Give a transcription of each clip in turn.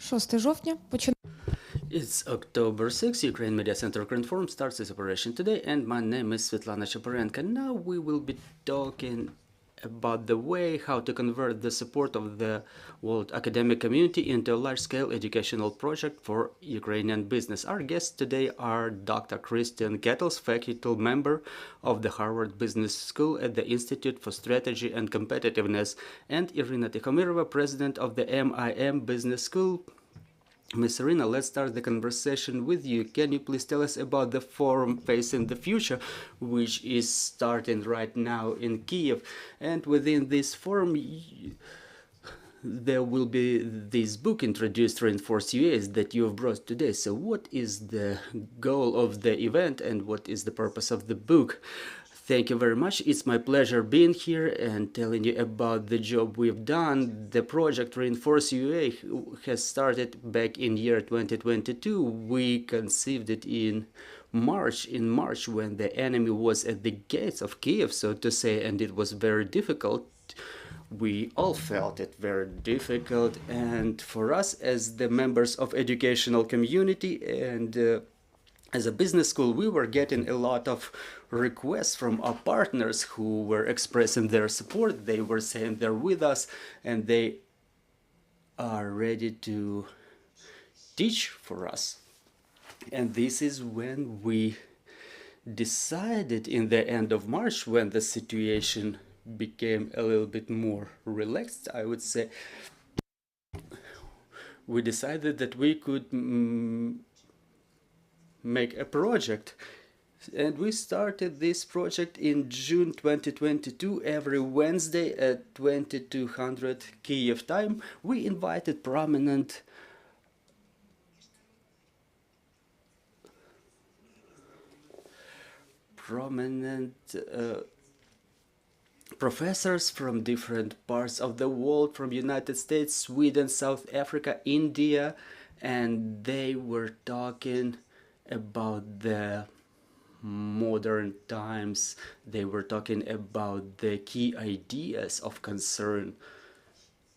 6 жовтня починаємо. It's October 6th, Ukraine Media Center Ukrinform starts its operation today, and my name is Svetlana Chaparenko. Now we will be talking about the way how to convert the support of the world academic community into a large-scale educational project for Ukrainian business. Our guests today are Dr. Ketels, faculty member of the Harvard Business School at the Institute for Strategy and Competitiveness, and Iryna Tikhomirova, president of the MIM Business School. Ms. Iryna, let's start the conversation with you. Can you please tell us about the forum Facing the Future, which is starting right now in Kiev? And within this forum, there will be this book introduced, Reinforce UAs, that you have brought today. So what is the goal of the event and what is the purpose of the book? Thank you very much. It's my pleasure being here and telling you about the job we've done. The project Reinforce UA has started back in year 2022. We conceived it in March when the enemy was at the gates of Kiev, so to say, and it was very difficult. We all felt it very difficult, and for us as the members of educational community and as a business school, we were getting a lot of requests from our partners who were expressing their support. They were saying they're with us and they are ready to teach for us. And this is when we decided in the end of March, when the situation became a little bit more relaxed, I would say, we decided that we could make a project, and we started this project in June 2022 every Wednesday at 2200 Kiev time. We invited prominent professors from different parts of the world, from United States, Sweden, South Africa, India, and they were talking about the modern times. They were talking about the key ideas of concern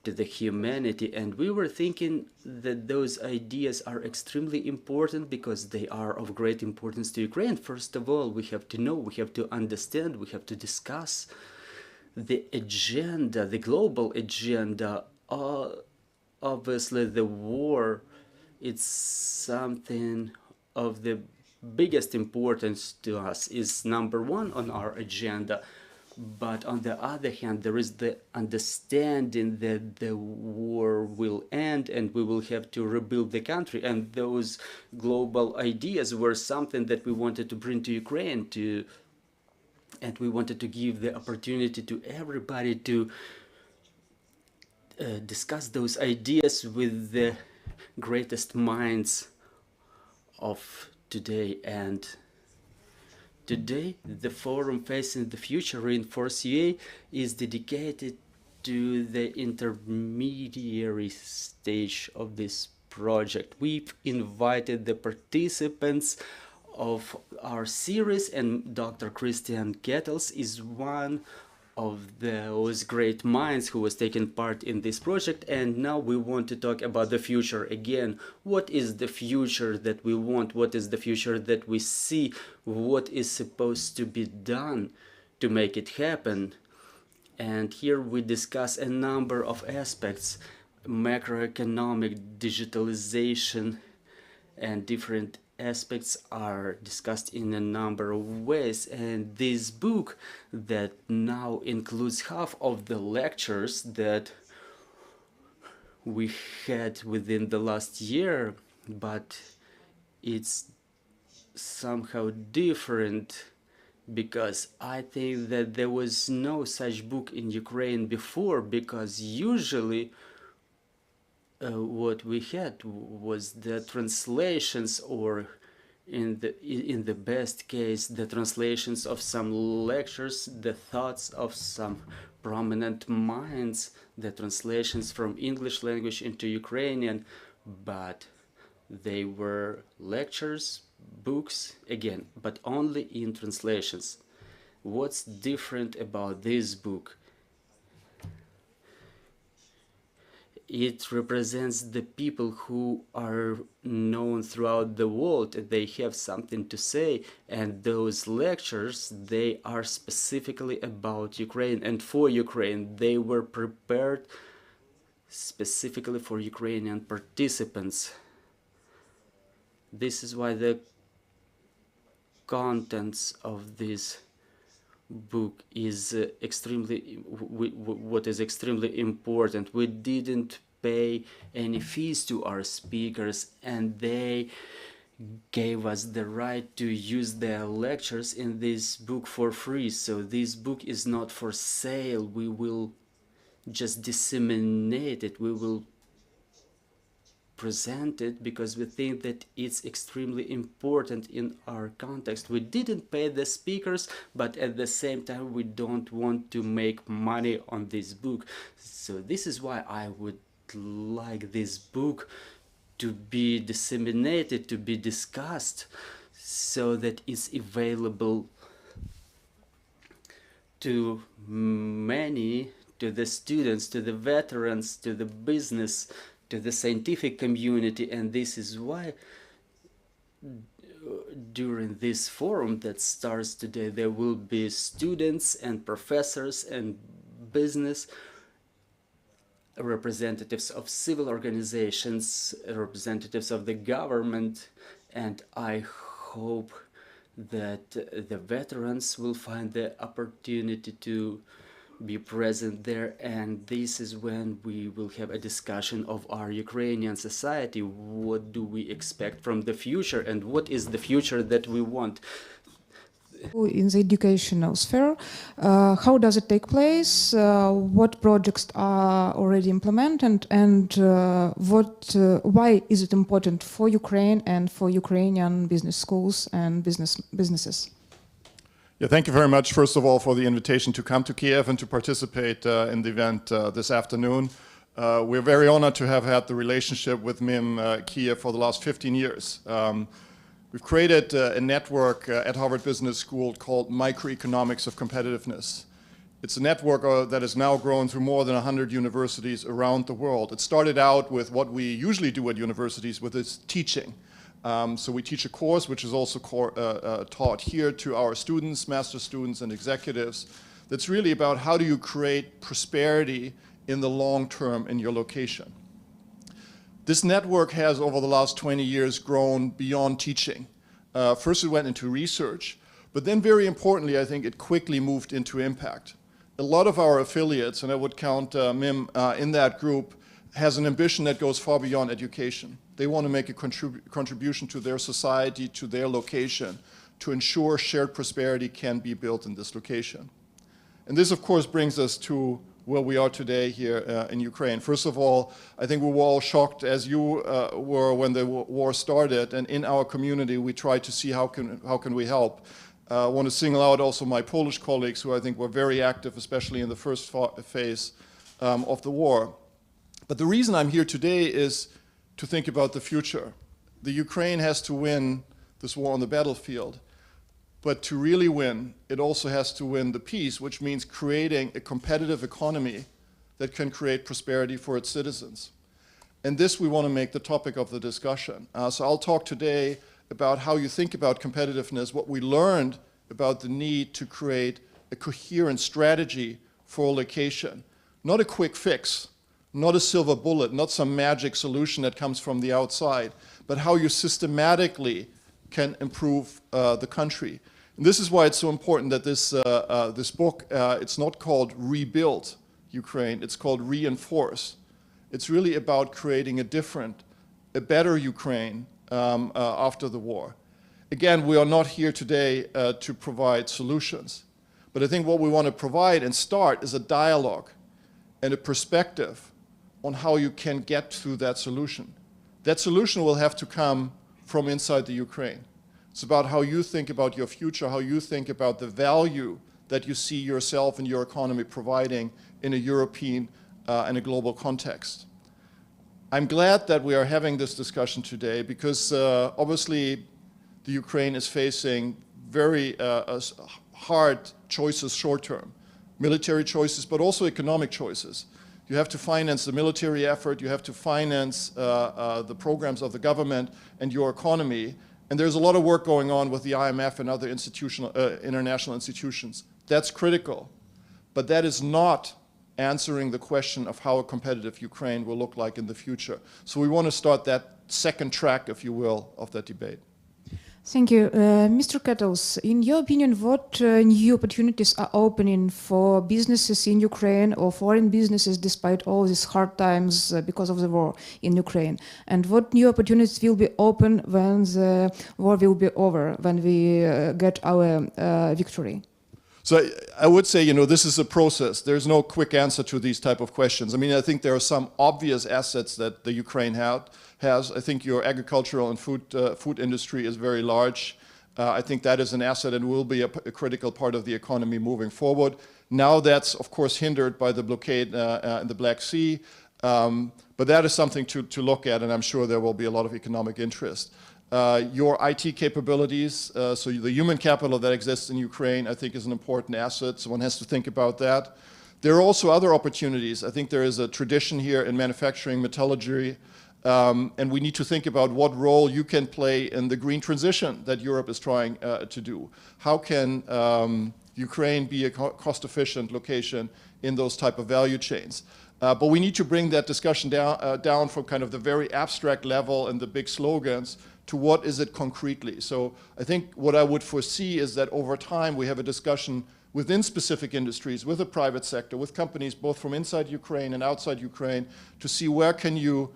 to the humanity, and we were thinking that those ideas are extremely important because they are of great importance to Ukraine. First of all, we have to know, we have to understand, we have to discuss the agenda, the global agenda. Obviously the war, it's something of the biggest importance to us, is number one on our agenda. But on the other hand, there is the understanding that the war will end and we will have to rebuild the country. And those global ideas were something that we wanted to bring to Ukraine, and we wanted to give the opportunity to everybody to discuss those ideas with the greatest minds of today. And today the forum Facing the Future, Reinforce UA, is dedicated to the intermediary stage of this project. We've invited the participants of our series, and Dr. Ketels is one of those great minds who was taking part in this project. And now we want to talk about the future again. What is the future that we want? What is the future that we see? What is supposed to be done to make it happen? And here we discuss a number of aspects. macroeconomic digitalization and different aspects are discussed in a number of ways, and this book that now includes half of the lectures that we had within the last year, but it's somehow different because I think that there was no such book in Ukraine before, because usually what we had was the translations, or in the best case the translations of some lectures, the thoughts of some prominent minds, the translations from English language into Ukrainian, but they were lectures, books, again, but only in translations. What's different about this book? It represents the people who are known throughout the world. They have something to say, and those lectures, they are specifically about Ukraine and for Ukraine. They were prepared specifically for Ukrainian participants. This is why the contents of this book is what is extremely important. We didn't pay any fees to our speakers, and they gave us the right to use their lectures in this book for free. So this book is not for sale. We will just disseminate it. We will present it because we think that it's extremely important in our context. We didn't pay the speakers, but at the same time we don't want to make money on this book. So this is why I would like this book to be disseminated, to be discussed, so that it's available to many, to the students, to the veterans, to the business, to the scientific community. And this is why during this forum that starts today, there will be students and professors and business representatives of civil organizations, representatives of the government, and I hope that the veterans will find the opportunity to be present there, and this is when we will have a discussion of our Ukrainian society. What do we expect from the future, and what is the future that we want? In the educational sphere, how does it take place? What projects are already implemented, and why is it important for Ukraine and for Ukrainian business schools and businesses? Yeah, thank you very much, first of all, for the invitation to come to Kiev and to participate in the event this afternoon. We're very honored to have had the relationship with MIM Kiev for the last 15 years. We've created a network at Harvard Business School called Microeconomics of Competitiveness. It's a network that has now grown through more than 100 universities around the world. It started out with what we usually do at universities, with its teaching. So we teach a course which is also taught here to our students, master students and executives, that's really about how do you create prosperity in the long term in your location. This network has over the last 20 years grown beyond teaching. First it went into research, but then very importantly I think it quickly moved into impact. A lot of our affiliates, and I would count MIM in that group, has an ambition that goes far beyond education. They want to make a contribution to their society, to their location, to ensure shared prosperity can be built in this location. And this, of course, brings us to where we are today here in Ukraine. First of all, I think we were all shocked, as you were when the war started, and in our community we tried to see how can we help. I want to single out also my Polish colleagues, who I think were very active, especially in the first phase of the war. But the reason I'm here today is to think about the future. The Ukraine has to win this war on the battlefield, but to really win, it also has to win the peace, which means creating a competitive economy that can create prosperity for its citizens. And this we want to make the topic of the discussion. So I'll talk today about how you think about competitiveness, what we learned about the need to create a coherent strategy for a location. Not a quick fix, not a silver bullet, not some magic solution that comes from the outside, but how you systematically can improve the country. And this is why it's so important that this book, it's not called Rebuild Ukraine, it's called Reinforce. It's really about creating a better Ukraine after the war. Again, we are not here today to provide solutions, but I think what we want to provide and start is a dialogue and a perspective on how you can get to that solution. That solution will have to come from inside the Ukraine. It's about how you think about your future, how you think about the value that you see yourself and your economy providing in a European and a global context. I'm glad that we are having this discussion today because obviously the Ukraine is facing very hard choices short term, military choices, but also economic choices. You have to finance the military effort, you have to finance the programs of the government and your economy, and there's a lot of work going on with the IMF and other international institutions. That's critical, but that is not answering the question of how a competitive Ukraine will look like in the future. So we want to start that second track, if you will, of that debate. Thank you. Mr. Ketels, in your opinion, what new opportunities are opening for businesses in Ukraine or foreign businesses despite all these hard times because of the war in Ukraine? And what new opportunities will be open when the war will be over, when we get our victory? So I would say, this is a process. There's no quick answer to these type of questions. I mean, I think there are some obvious assets that the Ukraine has. I think your agricultural and food industry is very large. I think that is an asset and will be a critical part of the economy moving forward. Now that's, of course, hindered by the blockade in the Black Sea. But that is something to look at, and I'm sure there will be a lot of economic interest. Your IT capabilities, so the human capital that exists in Ukraine, I think is an important asset, so one has to think about that. There are also other opportunities. I think there is a tradition here in manufacturing, metallurgy, and we need to think about what role you can play in the green transition that Europe is trying to do. How can Ukraine be a cost-efficient location in those type of value chains? But we need to bring that discussion down from kind of the very abstract level and the big slogans to what is it concretely. So I think what I would foresee is that over time we have a discussion within specific industries, with the private sector, with companies both from inside Ukraine and outside Ukraine, to see where can you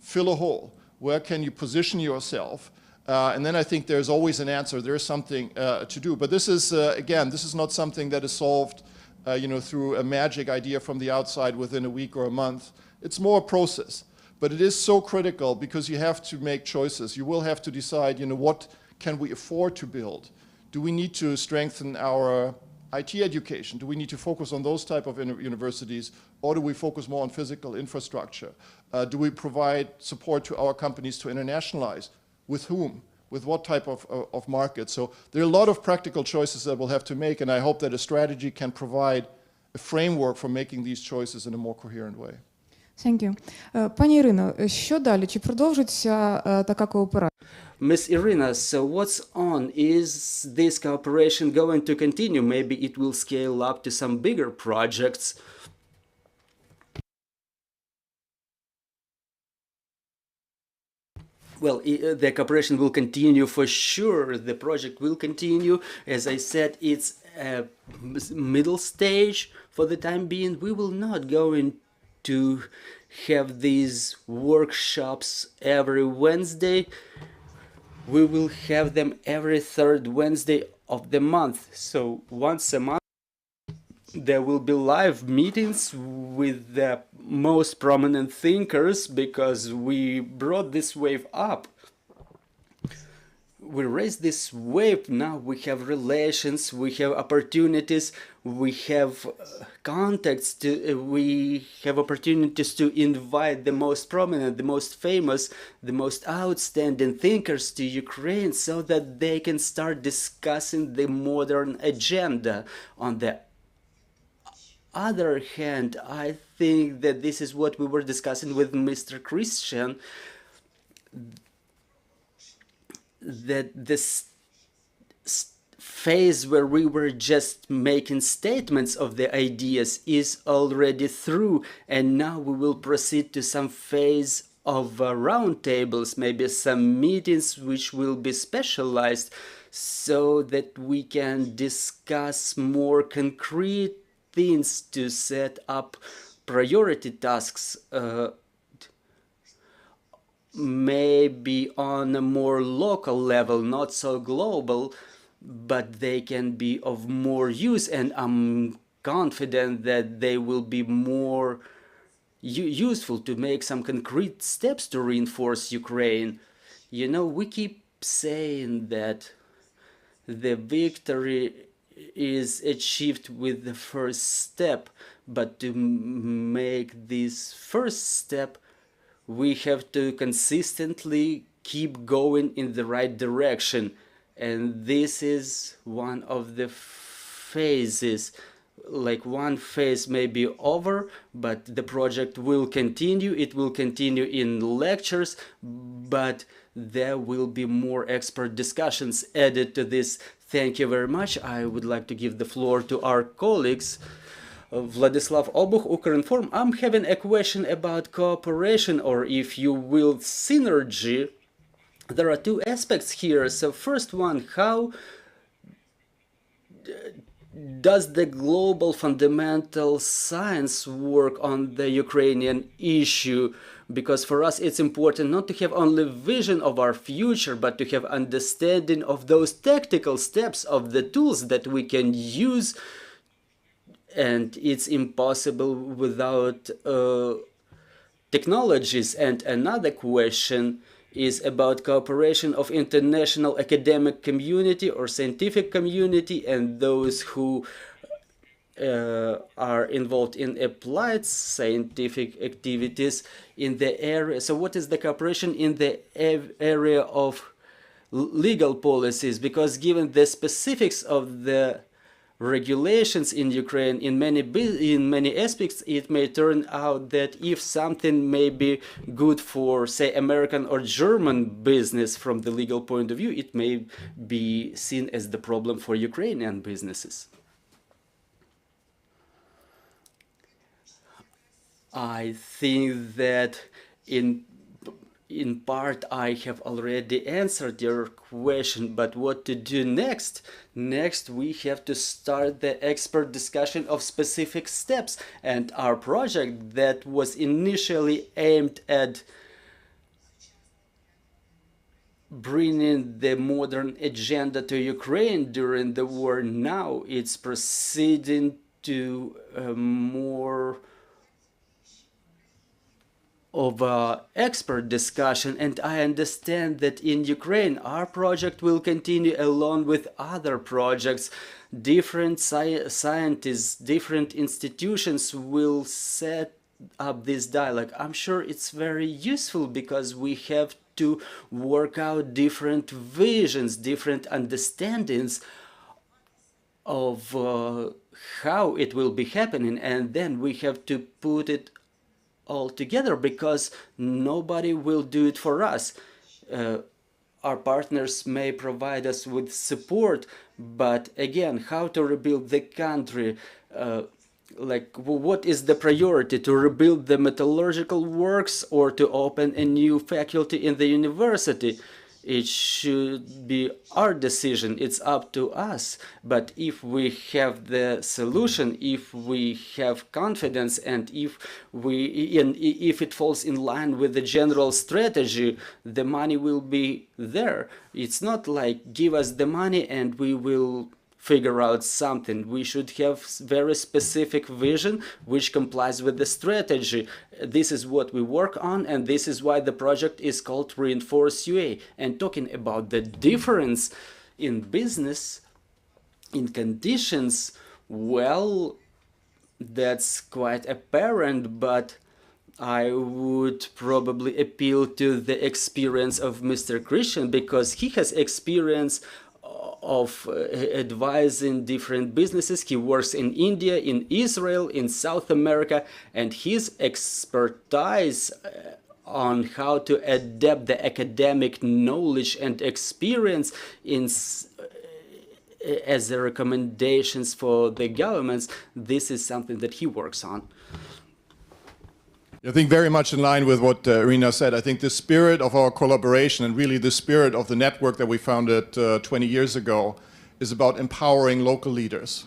fill a hole, where can you position yourself, and then I think there's always an answer, there's something to do. But this is, again, this is not something that is solved through a magic idea from the outside within a week or a month. It's more a process. But it is so critical because you have to make choices. You will have to decide, what can we afford to build? Do we need to strengthen our IT education? Do we need to focus on those type of universities? Or do we focus more on physical infrastructure? Do we provide support to our companies to internationalize? With whom? With what type of market? So there are a lot of practical choices that we'll have to make, and I hope that a strategy can provide a framework for making these choices in a more coherent way. Thank you. Пані Ірино, що далі? Чи продовжиться така кооперація? Miss Iryna, so what's on? Is this cooperation going to continue? Maybe it will scale up to some bigger projects. Well, the cooperation will continue for sure. The project will continue. As I said, it's a middle stage for the time being. We will not go to have these workshops every Wednesday. We will have them every third Wednesday of the month. So once a month there will be live meetings with the most prominent thinkers, because we brought this wave up. We raised this wave. Now we have relations, we have opportunities, we have contacts, we have opportunities to invite the most prominent, the most famous, the most outstanding thinkers to Ukraine, so that they can start discussing the modern agenda. On the other hand, I think that this is what we were discussing with Mr. Christian, that this phase where we were just making statements of the ideas is already through, and now we will proceed to some phase of roundtables, maybe some meetings which will be specialized so that we can discuss more concrete things to set up priority tasks, maybe on a more local level, not so global, but they can be of more use, and I'm confident that they will be more useful to make some concrete steps to reinforce Ukraine. You know, we keep saying that the victory is achieved with the first step, but to make this first step, we have to consistently keep going in the right direction. And this is one of the phases. Like, one phase may be over, but the project will continue. It will continue in lectures, but there will be more expert discussions added to this. Thank you very much. I would like to give the floor to our colleagues. Vladislav Obuch, Ukrinform. I'm having a question about cooperation, or if you will, synergy. There are two aspects here. So first one, how does the global fundamental science work on the Ukrainian issue? Because for us it's important not to have only vision of our future, but to have understanding of those tactical steps of the tools that we can use, and it's impossible without technologies. And another question is about cooperation of international academic community or scientific community and those who are involved in applied scientific activities in the area. So what is the cooperation in the area of legal policies? Because given the specifics of the regulations in Ukraine, in many aspects, it may turn out that if something may be good for, say, American or German business from the legal point of view, it may be seen as the problem for Ukrainian businesses. I think that in part I have already answered your question, but what to do next? Next we have to start the expert discussion of specific steps, and our project that was initially aimed at bringing the modern agenda to Ukraine during the war, now it's proceeding to more of an expert discussion, and I understand that in Ukraine our project will continue along with other projects. Different scientists, different institutions will set up this dialogue. I'm sure it's very useful because we have to work out different visions, different understandings of how it will be happening, and then we have to put it all together, because nobody will do it for us. Our partners may provide us with support, but again, how to rebuild the country? Like, what is the priority, to rebuild the metallurgical works or to open a new faculty in the university? It should be our decision. It's up to us. But if we have the solution, if we have confidence, and if it falls in line with the general strategy, the money will be there. It's not like give us the money and we will figure out something. We should have very specific vision which complies with the strategy. This is what we work on, and this is why the project is called Reinforce UA. And talking about the difference in business, in conditions, well, that's quite apparent, but I would probably appeal to the experience of Mr. Christian, because he has experience of advising different businesses. He works in India, in Israel, in South America, and his expertise on how to adapt the academic knowledge and experience in as the recommendations for the governments, this is something that he works on. I think very much in line with what Iryna said. I think the spirit of our collaboration and really the spirit of the network that we founded 20 years ago is about empowering local leaders.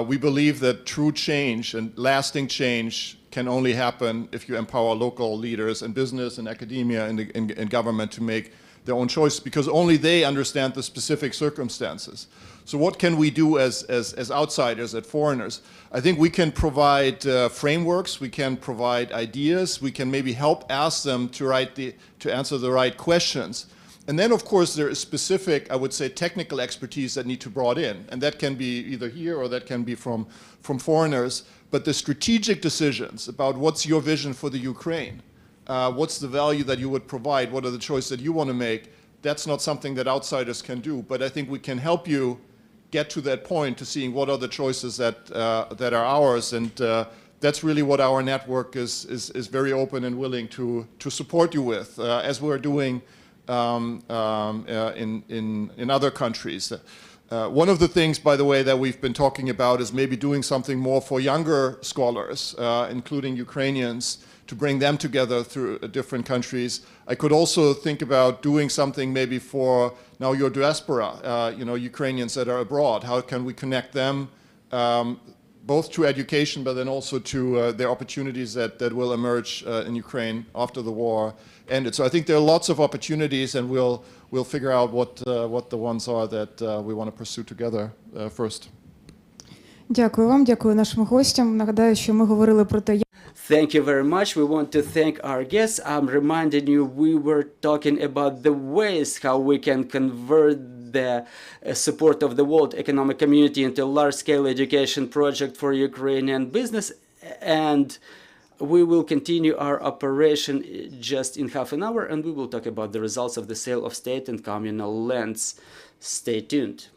We believe that true change and lasting change can only happen if you empower local leaders in business and academia and government to make their own choices, because only they understand the specific circumstances. So what can we do as outsiders, as foreigners? I think we can provide frameworks, we can provide ideas, we can maybe help ask them to answer the right questions. And then, of course, there is specific, I would say, technical expertise that need to be brought in. And that can be either here or that can be from foreigners. But the strategic decisions about what's your vision for the Ukraine, what's the value that you would provide, what are the choices that you want to make, that's not something that outsiders can do. But I think we can help you get to that point to seeing what are the choices that are ours. And that's really what our network is very open and willing to support you with, as we're doing in other countries. One of the things, by the way, that we've been talking about is maybe doing something more for younger scholars, including Ukrainians, to bring them together through different countries. I could also think about doing something maybe for now your diaspora, Ukrainians that are abroad. How can we connect them both to education, but then also to the opportunities that will emerge in Ukraine after the war ended. So I think there are lots of opportunities, and we'll figure out what the ones are that we want to pursue together first. Дякую вам, дякую нашим гостям. Нагадаю, що ми говорили про те, Thank you very much. We want to thank our guests. I'm reminding you we were talking about the ways how we can convert the support of the world economic community into a large-scale education project for Ukrainian business, and we will continue our operation just in half an hour, and we will talk about the results of the sale of state and communal lands. Stay tuned.